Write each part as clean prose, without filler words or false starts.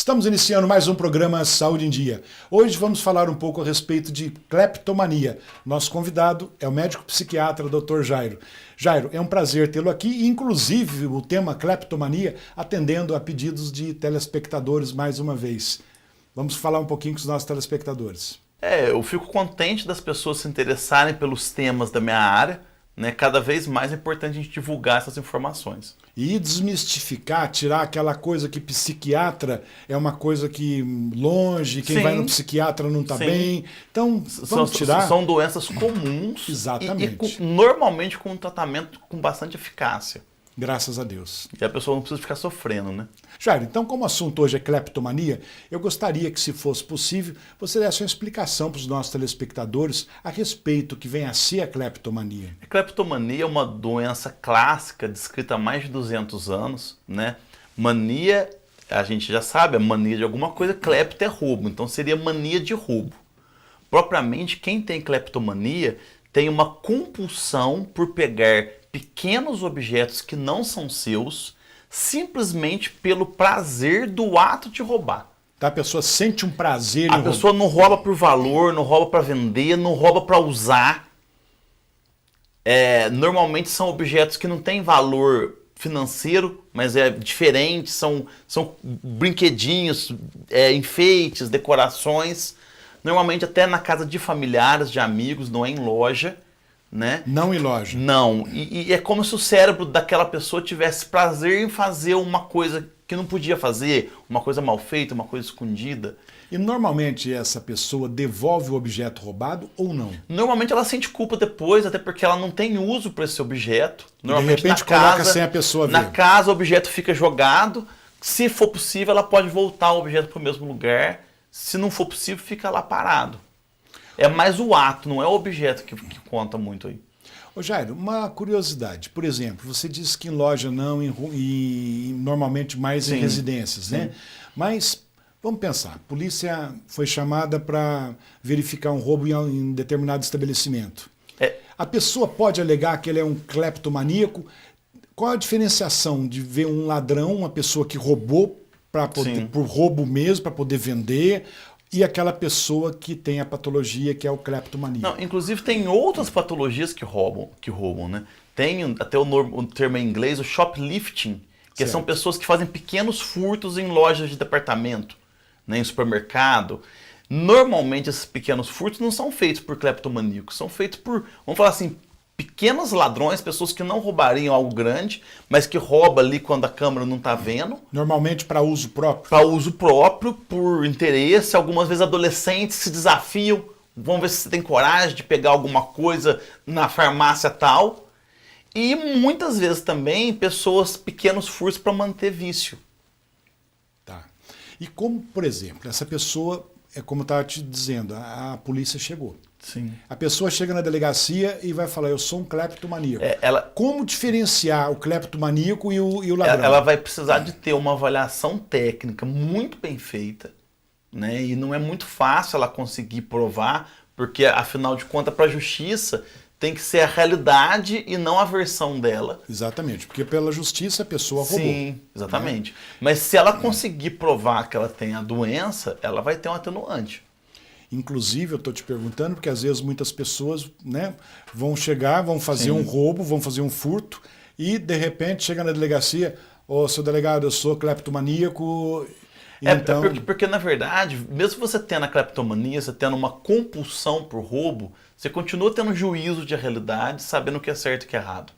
Estamos iniciando mais um programa Saúde em Dia. Hoje vamos falar um pouco a respeito de cleptomania. Nosso convidado é o médico psiquiatra Dr. Jairo. Jairo, é um prazer tê-lo aqui, inclusive o tema cleptomania, atendendo a pedidos de telespectadores mais uma vez. Vamos falar um pouquinho com os nossos telespectadores. Eu fico contente das pessoas se interessarem pelos temas da minha área, né? Cada vez mais é importante a gente divulgar essas informações. E desmistificar, tirar aquela coisa que psiquiatra é uma coisa que longe, quem Sim. vai no psiquiatra não está bem. Então, vamos tirar. São doenças comuns. Exatamente. E normalmente com um tratamento com bastante eficácia. Graças a Deus. E a pessoa não precisa ficar sofrendo, né? Jairo, então como o assunto hoje é cleptomania, eu gostaria que, se fosse possível, você desse uma explicação para os nossos telespectadores a respeito do que vem a ser a cleptomania. A cleptomania é uma doença clássica descrita há mais de 200 anos, né? Mania, a gente já sabe, é mania de alguma coisa, clepto é roubo, então seria mania de roubo. Propriamente, quem tem cleptomania tem uma compulsão por pegar pequenos objetos que não são seus, simplesmente pelo prazer do ato de roubar. Tá? A pessoa sente um prazer em A pessoa não rouba por valor, não rouba para vender, não rouba para usar. Normalmente são objetos que não têm valor financeiro, mas é diferente, são brinquedinhos, enfeites, decorações. Normalmente até na casa de familiares, de amigos, não é em loja. Né? Não em loja. Não. E é como se o cérebro daquela pessoa tivesse prazer em fazer uma coisa que não podia fazer, uma coisa mal feita, uma coisa escondida. E normalmente essa pessoa devolve o objeto roubado ou não? Normalmente ela sente culpa depois, até porque ela não tem uso para esse objeto. Normalmente, de repente na casa, coloca sem a pessoa ver. Na casa o objeto fica jogado. Se for possível, ela pode voltar o objeto para o mesmo lugar. Se não for possível, fica lá parado. É mais o ato, não é o objeto que conta muito aí. Ô Jairo, uma curiosidade. Por exemplo, você disse que em loja não, e normalmente mais em residências, né? Mas vamos pensar, a polícia foi chamada para verificar um roubo em determinado estabelecimento. A pessoa pode alegar que ele é um cleptomaníaco. Qual a diferenciação de ver um ladrão, uma pessoa que roubou por roubo mesmo, para poder vender, e aquela pessoa que tem a patologia que é o cleptomania? Não, inclusive tem outras patologias que roubam, né? Tem até o termo em inglês, o shoplifting, que são pessoas que fazem pequenos furtos em lojas de departamento, né, em supermercado. Normalmente esses pequenos furtos não são feitos por cleptomaníacos, são feitos por, vamos falar assim, pequenos ladrões, pessoas que não roubariam algo grande, mas que roubam ali quando a câmera não está vendo. Normalmente para uso próprio? Para uso próprio, por interesse. Algumas vezes adolescentes se desafiam, vão ver se você tem coragem de pegar alguma coisa na farmácia tal. E muitas vezes também pequenos furtos para manter vício. Tá. E como, por exemplo, essa pessoa, como eu estava te dizendo, a polícia chegou. Sim. A pessoa chega na delegacia e vai falar, eu sou um cleptomaníaco. Como diferenciar o cleptomaníaco e o ladrão? Ela vai precisar de ter uma avaliação técnica muito bem feita, né? E não é muito fácil ela conseguir provar, porque afinal de contas, para a justiça, tem que ser a realidade e não a versão dela. Exatamente, porque pela justiça a pessoa roubou. Sim, exatamente. Né? Mas se ela conseguir provar que ela tem a doença, ela vai ter um atenuante. Inclusive, eu estou te perguntando, porque às vezes muitas pessoas, né, vão chegar, vão fazer um roubo, vão fazer um furto, e de repente chega na delegacia, seu delegado, eu sou cleptomaníaco. Então... Porque na verdade, mesmo você tendo a cleptomania, você tendo uma compulsão por roubo, você continua tendo juízo de realidade, sabendo o que é certo e o que é errado.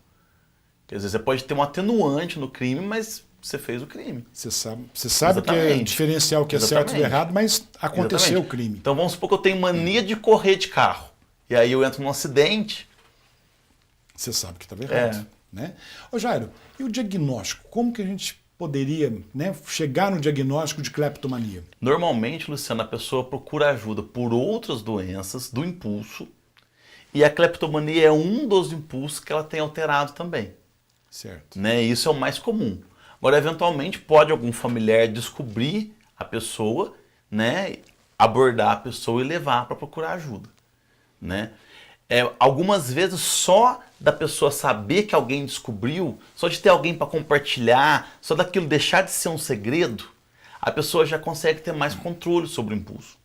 Quer dizer, você pode ter um atenuante no crime, mas você fez o crime. Você sabe que é diferenciar o que é certo e errado, mas aconteceu o crime. Então vamos supor que eu tenho mania de correr de carro. E aí eu entro num acidente. Você sabe que estava errado. Né? Ô Jairo, e o diagnóstico? Como que a gente poderia, né, chegar no diagnóstico de cleptomania? Normalmente, Luciano, a pessoa procura ajuda por outras doenças do impulso. E a cleptomania é um dos impulsos que ela tem alterado também. Certo. Né? Isso é o mais comum. Agora, eventualmente, pode algum familiar descobrir a pessoa, né, abordar a pessoa e levar para procurar ajuda. Né? Algumas vezes, só da pessoa saber que alguém descobriu, só de ter alguém para compartilhar, só daquilo deixar de ser um segredo, a pessoa já consegue ter mais controle sobre o impulso.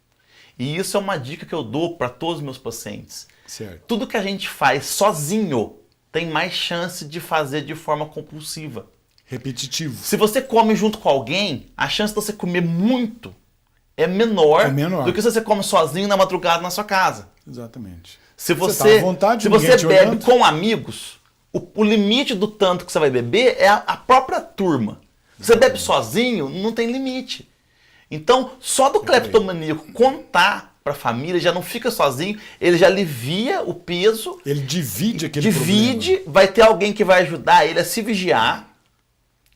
E isso é uma dica que eu dou para todos os meus pacientes. Certo. Tudo que a gente faz sozinho tem mais chance de fazer de forma compulsiva. Repetitivo. Se você come junto com alguém, a chance de você comer muito é menor do que se você come sozinho na madrugada na sua casa. Exatamente. Se tá você, à vontade, se você te bebe olhando. com amigos, o limite do tanto que você vai beber é a própria turma. Você bebe sozinho, não tem limite. Então, só do cleptomaníaco contar para a família, já não fica sozinho, ele já alivia o peso. Ele divide aquele problema. Divide, vai ter alguém que vai ajudar ele a se vigiar.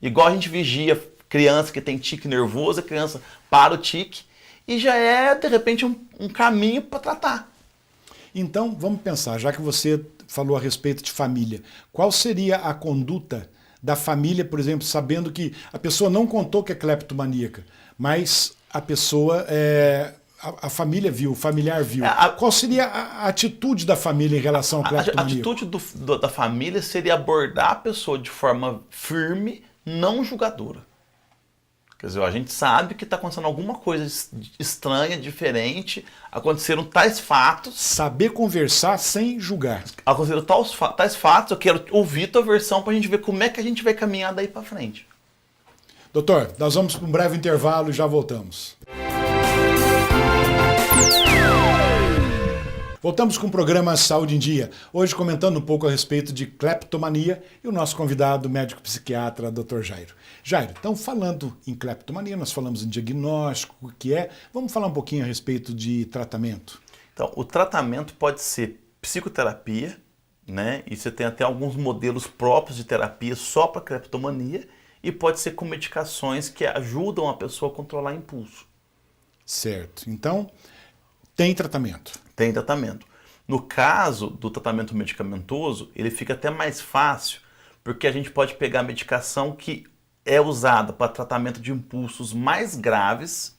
Igual a gente vigia criança que tem tique nervoso, a criança para o tique. E já é, de repente, um caminho para tratar. Então, vamos pensar, já que você falou a respeito de família, qual seria a conduta da família, por exemplo, sabendo que a pessoa não contou que é cleptomaníaca, mas a pessoa, a família viu, o familiar viu. Qual seria a atitude da família em relação ao cleptomaníaco? A atitude da família seria abordar a pessoa de forma firme, não julgadora. Quer dizer, a gente sabe que está acontecendo alguma coisa estranha, diferente, aconteceram tais fatos. Saber conversar sem julgar. Aconteceram tais fatos, eu quero ouvir tua versão para a gente ver como é que a gente vai caminhar daí para frente. Doutor, nós vamos para um breve intervalo e já voltamos. Voltamos com o programa Saúde em Dia, hoje comentando um pouco a respeito de cleptomania e o nosso convidado, médico psiquiatra, Dr. Jairo. Jairo, então falando em cleptomania, nós falamos em diagnóstico, o que é, vamos falar um pouquinho a respeito de tratamento. Então, o tratamento pode ser psicoterapia, né? E você tem até alguns modelos próprios de terapia só para cleptomania, e pode ser com medicações que ajudam a pessoa a controlar impulso. Certo, então tem tratamento. Tem tratamento. No caso do tratamento medicamentoso, ele fica até mais fácil, porque a gente pode pegar a medicação que é usada para tratamento de impulsos mais graves,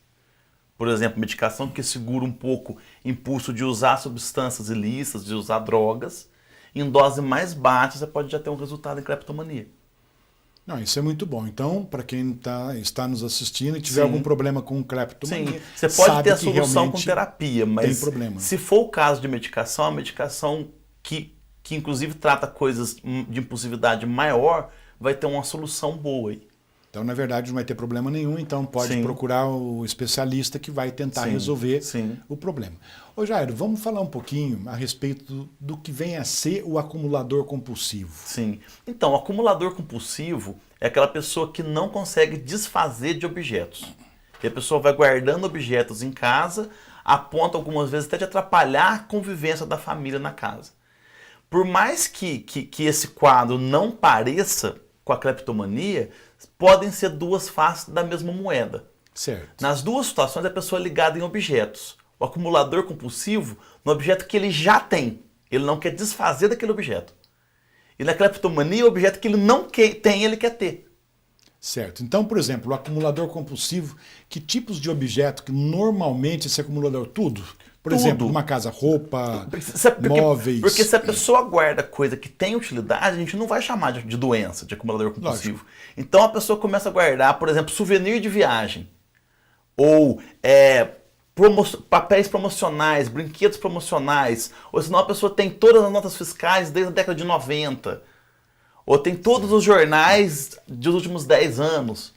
por exemplo, medicação que segura um pouco impulso de usar substâncias ilícitas, de usar drogas, em dose mais baixa você pode já ter um resultado em cleptomania. Não, isso é muito bom. Então, para quem está nos assistindo e tiver algum problema com cleptomania, você pode ter a solução com terapia, mas tem problema. Se for o caso de medicação, a medicação que inclusive trata coisas de impulsividade maior, vai ter uma solução boa aí. Então, na verdade, não vai ter problema nenhum, então pode procurar o especialista que vai tentar resolver o problema. Ô Jairo, vamos falar um pouquinho a respeito do que vem a ser o acumulador compulsivo. Sim. Então, o acumulador compulsivo é aquela pessoa que não consegue desfazer de objetos. E a pessoa vai guardando objetos em casa, a ponto algumas vezes até de atrapalhar a convivência da família na casa. Por mais que esse quadro não pareça com a cleptomania, podem ser duas faces da mesma moeda. Certo. Nas duas situações, a pessoa é ligada em objetos. O acumulador compulsivo, no objeto que ele já tem. Ele não quer desfazer daquele objeto. E na cleptomania, o objeto que ele não tem, ele quer ter. Certo. Então, por exemplo, o acumulador compulsivo, que tipos de objeto que normalmente esse acumulador... Tudo. Por exemplo, uma casa, roupa, móveis... Porque se a pessoa guarda coisa que tem utilidade, a gente não vai chamar de doença, de acumulador compulsivo. Lógico. Então a pessoa começa a guardar, por exemplo, souvenir de viagem. Ou papéis promocionais, brinquedos promocionais. Ou senão a pessoa tem todas as notas fiscais desde a década de 90. Ou tem todos os jornais dos últimos 10 anos.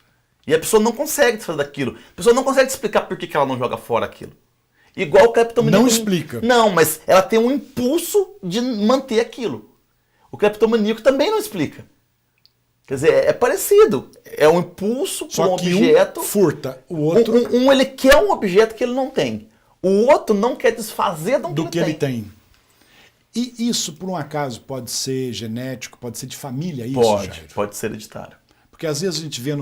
E a pessoa não consegue desfazer daquilo. A pessoa não consegue explicar por que ela não joga fora aquilo. Igual o cleptomaníaco. Não explica. Não, mas ela tem um impulso de manter aquilo. O cleptomaníaco também não explica. Quer dizer, é parecido. É um impulso por um objeto. Um furta, o outro... Ele quer um objeto que ele não tem. O outro não quer desfazer do que ele tem. E isso, por um acaso, pode ser genético, pode ser de família, isso, Jairo? Pode ser hereditário. Porque às vezes a gente vê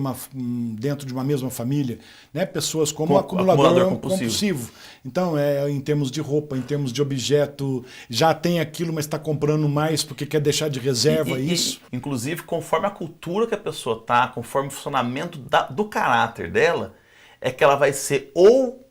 dentro de uma mesma família, né, pessoas como acumulador compulsivo. Então, em termos de roupa, em termos de objeto, já tem aquilo, mas está comprando mais porque quer deixar de reserva isso. Inclusive, conforme a cultura que a pessoa está, conforme o funcionamento do caráter dela, é que ela vai ser ou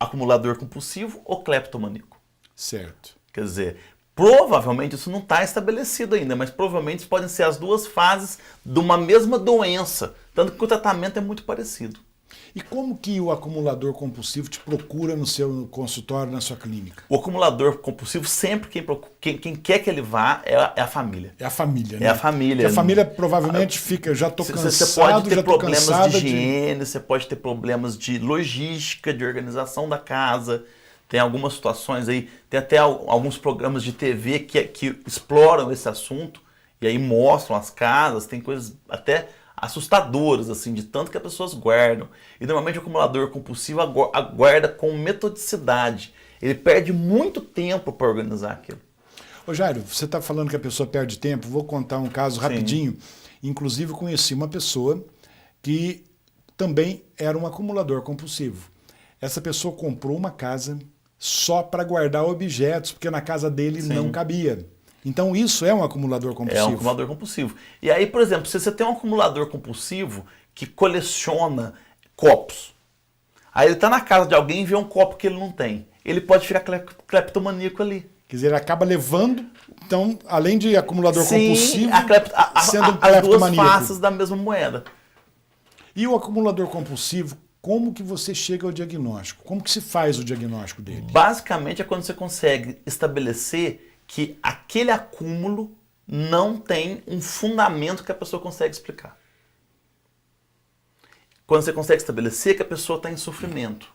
acumulador compulsivo ou cleptomaníaco. Certo. Quer dizer... Provavelmente isso não está estabelecido ainda, mas provavelmente podem ser as duas fases de uma mesma doença, tanto que o tratamento é muito parecido. E como que o acumulador compulsivo te procura no seu consultório, na sua clínica? O acumulador compulsivo, sempre quem quer que ele vá é a família. É a família, né? É a família. Porque a família provavelmente fica, já estou cansado, você pode ter já tô problemas cansada de higiene, você pode ter problemas de logística, de organização da casa. Tem algumas situações aí, tem até alguns programas de TV que exploram esse assunto e aí mostram as casas, tem coisas até assustadoras, assim, de tanto que as pessoas guardam. E normalmente o acumulador compulsivo guarda com metodicidade. Ele perde muito tempo para organizar aquilo. Ô Jairo, você está falando que a pessoa perde tempo, vou contar um caso rapidinho. Inclusive conheci uma pessoa que também era um acumulador compulsivo. Essa pessoa comprou uma casa só para guardar objetos, porque na casa dele não cabia. Então isso é um acumulador compulsivo. É um acumulador compulsivo. E aí, por exemplo, se você tem um acumulador compulsivo que coleciona copos, aí ele está na casa de alguém e vê um copo que ele não tem, ele pode ficar cleptomaníaco ali. Quer dizer, ele acaba levando, então, além de acumulador compulsivo, sendo um as duas cleptomaníaco. faces da mesma moeda. E o acumulador compulsivo, como que você chega ao diagnóstico? Como que se faz o diagnóstico dele? Basicamente é quando você consegue estabelecer que aquele acúmulo não tem um fundamento que a pessoa consegue explicar. Quando você consegue estabelecer que a pessoa está em sofrimento.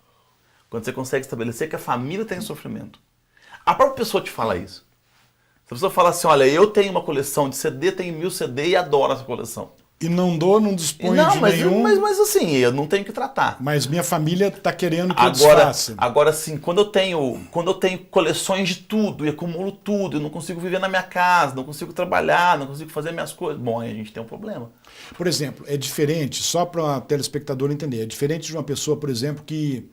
Quando você consegue estabelecer que a família está em sofrimento. A própria pessoa te fala isso. Se a pessoa fala assim, olha, eu tenho uma coleção de CD, tenho 1000 CD e adoro essa coleção. E não dispõe de nenhum... Mas assim, eu não tenho que tratar. Mas minha família está querendo que eu desfaça. Agora sim, quando eu tenho coleções de tudo e acumulo tudo, eu não consigo viver na minha casa, não consigo trabalhar, não consigo fazer minhas coisas, bom, aí a gente tem um problema. Por exemplo, é diferente, só para o telespectador entender, é diferente de uma pessoa, por exemplo, que...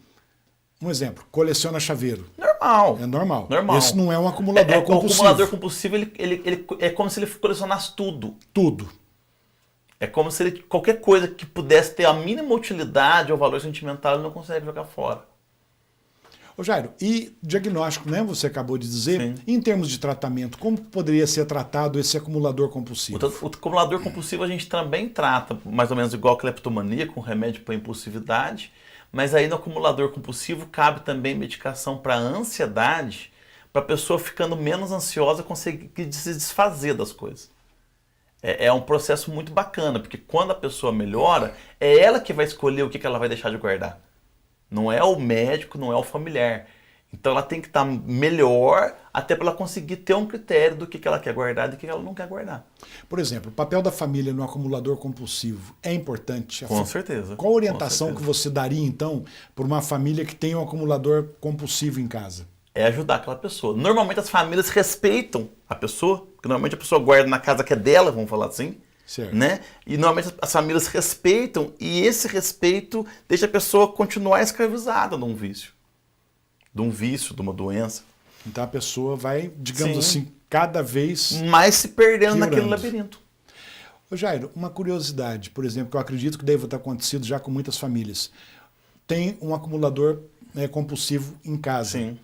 Um exemplo, coleciona chaveiro. Normal. É normal. Normal. Esse não é um acumulador compulsivo. O acumulador compulsivo, ele é como se ele colecionasse tudo. Tudo. É como se ele, qualquer coisa que pudesse ter a mínima utilidade ou valor sentimental, ele não consegue jogar fora. Ô Jairo, e diagnóstico, né? Você acabou de dizer, Sim. Em termos de tratamento, como poderia ser tratado esse acumulador compulsivo? O acumulador compulsivo a gente também trata, mais ou menos igual a cleptomania, com remédio para impulsividade, mas aí no acumulador compulsivo cabe também medicação para ansiedade, para a pessoa ficando menos ansiosa conseguir se desfazer das coisas. É um processo muito bacana, porque quando a pessoa melhora, é ela que vai escolher o que ela vai deixar de guardar. Não é o médico, não é o familiar. Então ela tem que estar melhor até para ela conseguir ter um critério do que ela quer guardar e do que ela não quer guardar. Por exemplo, o papel da família no acumulador compulsivo é importante? Com certeza. Qual a orientação que você daria, então, para uma família que tem um acumulador compulsivo em casa? É ajudar aquela pessoa. Normalmente as famílias respeitam a pessoa, porque normalmente a pessoa guarda na casa que é dela, vamos falar assim. Certo. Né? E normalmente as famílias respeitam e esse respeito deixa a pessoa continuar escravizada de um vício, de uma doença. Então a pessoa vai, digamos assim, cada vez mais se perdendo piorando naquele labirinto. Ô Jairo, uma curiosidade, por exemplo, que eu acredito que deve ter acontecido já com muitas famílias. Tem um acumulador compulsivo em casa. Sim.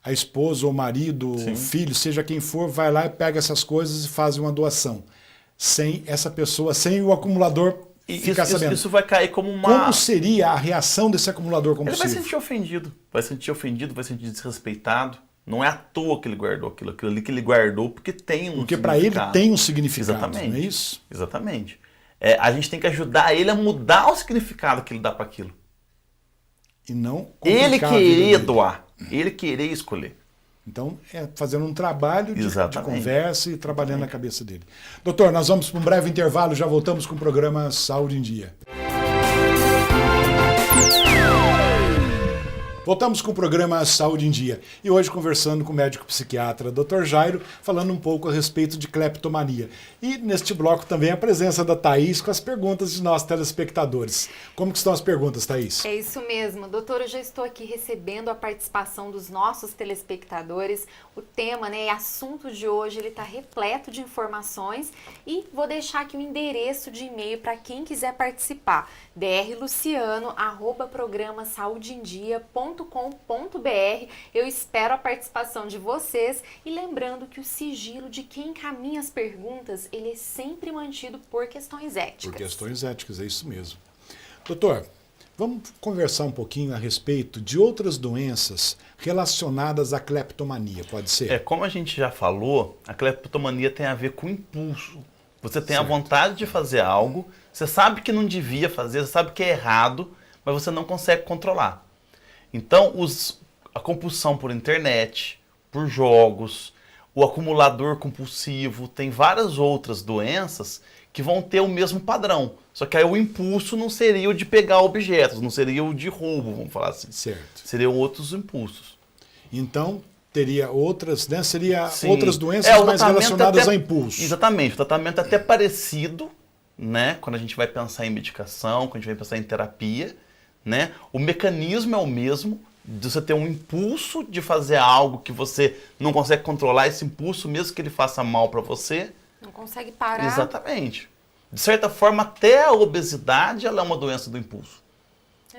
A esposa, ou o marido, o filho, seja quem for, vai lá e pega essas coisas e faz uma doação. Sem essa pessoa, sem o acumulador ficar sabendo. Isso vai cair como uma... Como seria a reação desse acumulador compulsivo? Ele vai sentir ofendido, vai sentir desrespeitado. Não é à toa que ele guardou aquilo ali que ele guardou, porque tem um Porque para ele tem um significado, exatamente, não é isso? Exatamente. A gente tem que ajudar ele a mudar o significado que ele dá para aquilo. E não ele querer doar, ele querer escolher. Então, é fazendo um trabalho de conversa e trabalhando na cabeça dele. Doutor, nós vamos para um breve intervalo, já voltamos com o programa Saúde em Dia. Voltamos com o programa Saúde em Dia e hoje conversando com o médico psiquiatra Dr. Jairo, falando um pouco a respeito de cleptomania. E neste bloco também a presença da Thaís com as perguntas de nossos telespectadores. Como que estão as perguntas, Thaís? É isso mesmo. Doutor, eu já estou aqui recebendo a participação dos nossos telespectadores. O tema, e assunto de hoje, ele está repleto de informações e vou deixar aqui o endereço de e-mail para quem quiser participar. drluciano@programasaudeendia.com.br. Eu espero a participação de vocês e lembrando que o sigilo de quem encaminha as perguntas, ele é sempre mantido por questões éticas. Por questões éticas, é isso mesmo. Doutor, Vamos conversar um pouquinho a respeito de outras doenças relacionadas à cleptomania, pode ser? Como a gente já falou, a cleptomania tem a ver com impulso. Você tem a Certo. vontade de fazer algo, você sabe que não devia fazer, você sabe que é errado, mas você não consegue controlar. Então, a compulsão por internet, por jogos, o acumulador compulsivo, tem várias outras doenças que vão ter o mesmo padrão. Só que aí o impulso não seria o de pegar objetos, não seria o de roubo, vamos falar assim. Certo. Seriam outros impulsos. Então, teria outras, né? Seria Sim. outras doenças O mais tratamento relacionadas até- a impulso. Exatamente. O tratamento é até parecido, né? Quando a gente vai pensar em medicação, quando a gente vai pensar em terapia, né? O mecanismo é o mesmo, de você ter um impulso de fazer algo que você não consegue controlar, esse impulso, mesmo que ele faça mal para você. Não consegue parar. Exatamente. De certa forma, até a obesidade ela é uma doença do impulso.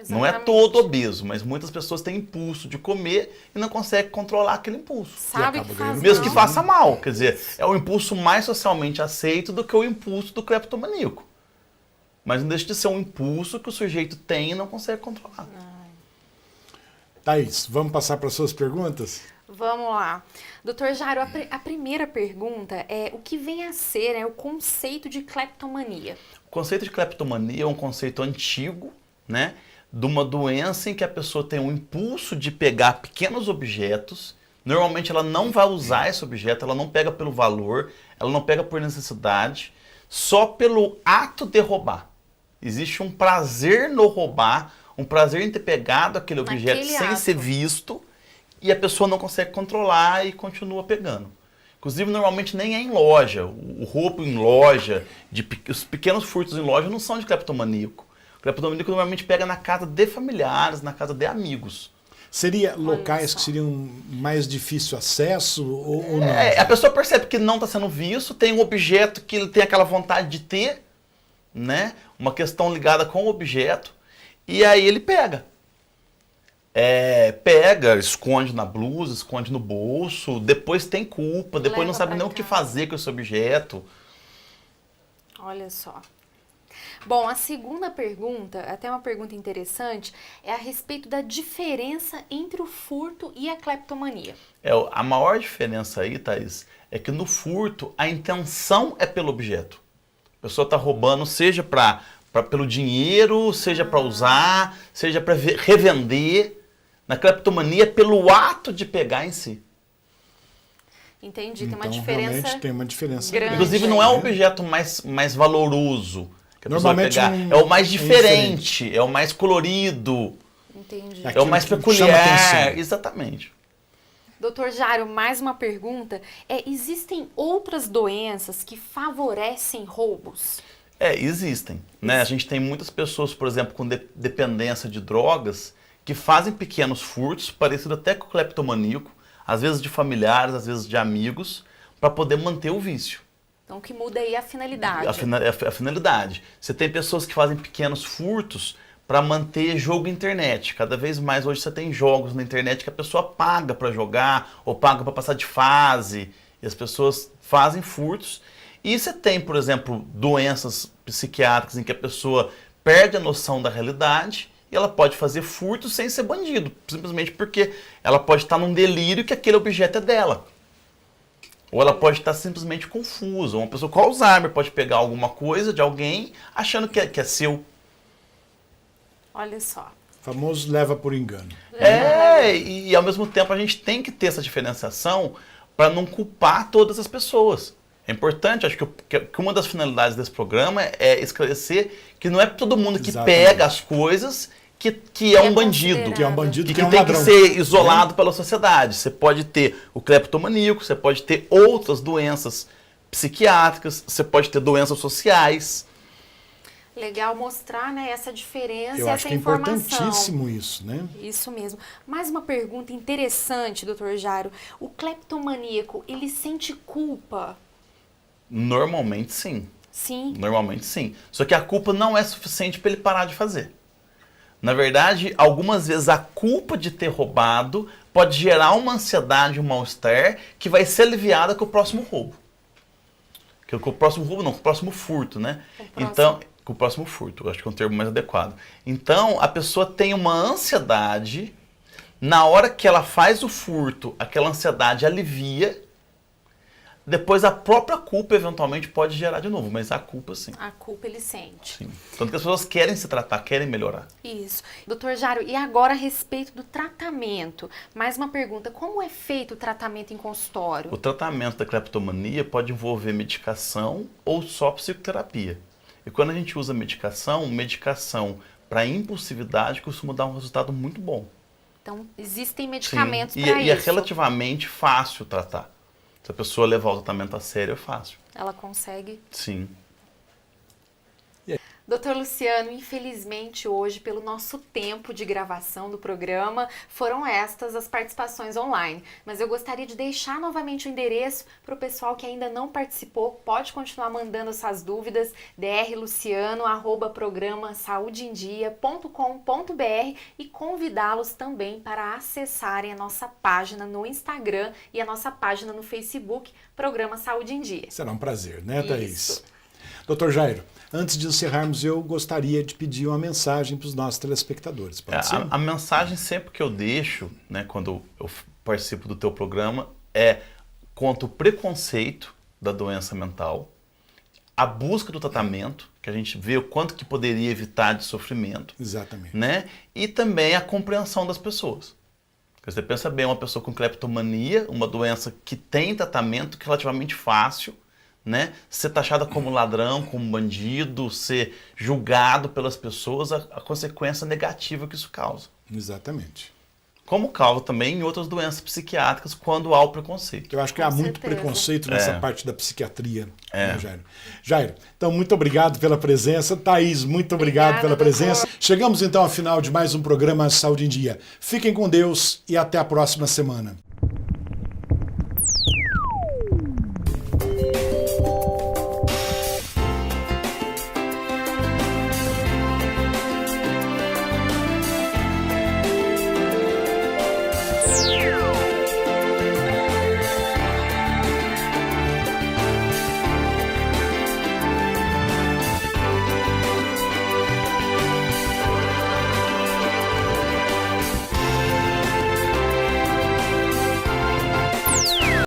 Não é Exatamente. todo obeso, mas muitas pessoas têm impulso de comer e não conseguem controlar aquele impulso. Sabe E que acaba faz ganhando Mesmo que mal. faça mal. Quer dizer, é o impulso mais socialmente aceito do que o impulso do cleptomaníaco. Mas não deixa de ser um impulso que o sujeito tem e não consegue controlar. Thaís, vamos passar para as suas perguntas? Vamos lá. Doutor Jairo, a primeira pergunta é o que vem a ser o conceito de cleptomania? O conceito de cleptomania é um conceito antigo, né? De uma doença em que a pessoa tem um impulso de pegar pequenos objetos. Normalmente ela não vai usar esse objeto, ela não pega pelo valor, ela não pega por necessidade, só pelo ato de roubar. Existe um prazer no roubar, um prazer em ter pegado aquele objeto Naquele sem ato. ser visto, e a pessoa não consegue controlar e continua pegando. Inclusive, normalmente nem é em loja. O roubo em loja, os pequenos furtos em loja não são de cleptomaníaco. O cleptomaníaco normalmente pega na casa de familiares, na casa de amigos. Seria locais só. que seriam mais difícil acesso ou não? A pessoa percebe que não está sendo visto, tem um objeto que ele tem aquela vontade de ter, né? Uma questão ligada com o objeto, e aí ele pega. Pega, esconde na blusa, esconde no bolso, depois tem culpa, depois Leva não sabe pra nem o que casa. fazer com esse objeto. Olha só. Bom, a segunda pergunta, até uma pergunta interessante, é a respeito da diferença entre o furto e a cleptomania. A maior diferença aí, Thaís, é que no furto a intenção é pelo objeto. A pessoa está roubando, seja pelo dinheiro, seja para usar, seja para revender. Na cleptomania é pelo ato de pegar em si. Entendi, tem uma Então, diferença. realmente tem uma diferença grande. Inclusive não é o objeto mais valoroso que a pessoa vai Normalmente pegar. É o mais é diferente, é o mais colorido, Entendi. É. é o mais Aquilo que chama peculiar. atenção. Exatamente. Doutor Jairo, mais uma pergunta. Existem outras doenças que favorecem roubos? Existem. Né? A gente tem muitas pessoas, por exemplo, com dependência de drogas, que fazem pequenos furtos, parecido até com o cleptomaníaco, às vezes de familiares, às vezes de amigos, para poder manter o vício. Então, o que muda aí é a finalidade. A finalidade. Você tem pessoas que fazem pequenos furtos para manter jogo internet. Cada vez mais hoje você tem jogos na internet que a pessoa paga para jogar ou paga para passar de fase. E as pessoas fazem furtos. E você tem, por exemplo, doenças psiquiátricas em que a pessoa perde a noção da realidade e ela pode fazer furtos sem ser bandido, simplesmente porque ela pode estar num delírio que aquele objeto é dela. Ou ela pode estar simplesmente confusa. Uma pessoa com Alzheimer pode pegar alguma coisa de alguém achando que é seu. Olha só. O famoso leva por engano. E ao mesmo tempo a gente tem que ter essa diferenciação para não culpar todas as pessoas. É importante, acho que uma das finalidades desse programa é esclarecer que não é todo mundo que Exatamente. pega as coisas que é um bandido. Que é um bandido, E que é um tem ladrão. que ser isolado pela sociedade. Você pode ter o cleptomaníaco, você pode ter outras doenças psiquiátricas, você pode ter doenças sociais. Legal mostrar, né, essa diferença Eu e acho essa que é informação. importantíssimo isso, né? Isso mesmo. Mais uma pergunta interessante, doutor Jairo. O cleptomaníaco, ele sente culpa? Normalmente sim. Sim. Normalmente sim. Só que a culpa não é suficiente para ele parar de fazer. Na verdade, algumas vezes a culpa de ter roubado pode gerar uma ansiedade, um mal-estar que vai ser aliviada com o próximo roubo. Com o próximo roubo não, com o próximo furto, né? Com o próximo. Então, com com o próximo furto. Eu acho que é um termo mais adequado. Então, a pessoa tem uma ansiedade, na hora que ela faz o furto, aquela ansiedade alivia, depois a própria culpa eventualmente pode gerar de novo, mas a culpa sim. A culpa ele sente. Sim. Tanto que as pessoas querem se tratar, querem melhorar. Isso. Doutor Jairo, e agora a respeito do tratamento? Mais uma pergunta, como é feito o tratamento em consultório? O tratamento da cleptomania pode envolver medicação ou só psicoterapia. E quando a gente usa medicação para impulsividade costuma dar um resultado muito bom. Então, existem medicamentos para isso. E é relativamente fácil tratar. Se a pessoa levar o tratamento a sério, é fácil. Ela consegue? Sim. Doutor Luciano, infelizmente hoje, pelo nosso tempo de gravação do programa, foram estas as participações online. Mas eu gostaria de deixar novamente o endereço para o pessoal que ainda não participou. Pode continuar mandando suas dúvidas, drluciano@programa saudeemdia.com.br e convidá-los também para acessarem a nossa página no Instagram e a nossa página no Facebook, Programa Saúde em Dia. Será um prazer, né, Thaís? Isso. Doutor Jairo, antes de encerrarmos, eu gostaria de pedir uma mensagem para os nossos telespectadores. Pode ser? A mensagem sempre que eu deixo, né, quando eu participo do teu programa, é contra o preconceito da doença mental, a busca do tratamento, que a gente vê o quanto que poderia evitar de sofrimento. Exatamente. Né? E também a compreensão das pessoas. Porque você pensa bem, uma pessoa com cleptomania, uma doença que tem tratamento que é relativamente fácil, né? Ser taxada como ladrão, como bandido, ser julgado pelas pessoas, a consequência negativa que isso causa. Exatamente. Como causa também em outras doenças psiquiátricas quando há o preconceito. Eu acho que há muito preconceito nessa parte da psiquiatria, né, Jairo? Jairo, então muito obrigado pela presença. Thaís, muito obrigado pela presença. Chegamos então ao final de mais um programa Saúde em Dia. Fiquem com Deus e até a próxima semana.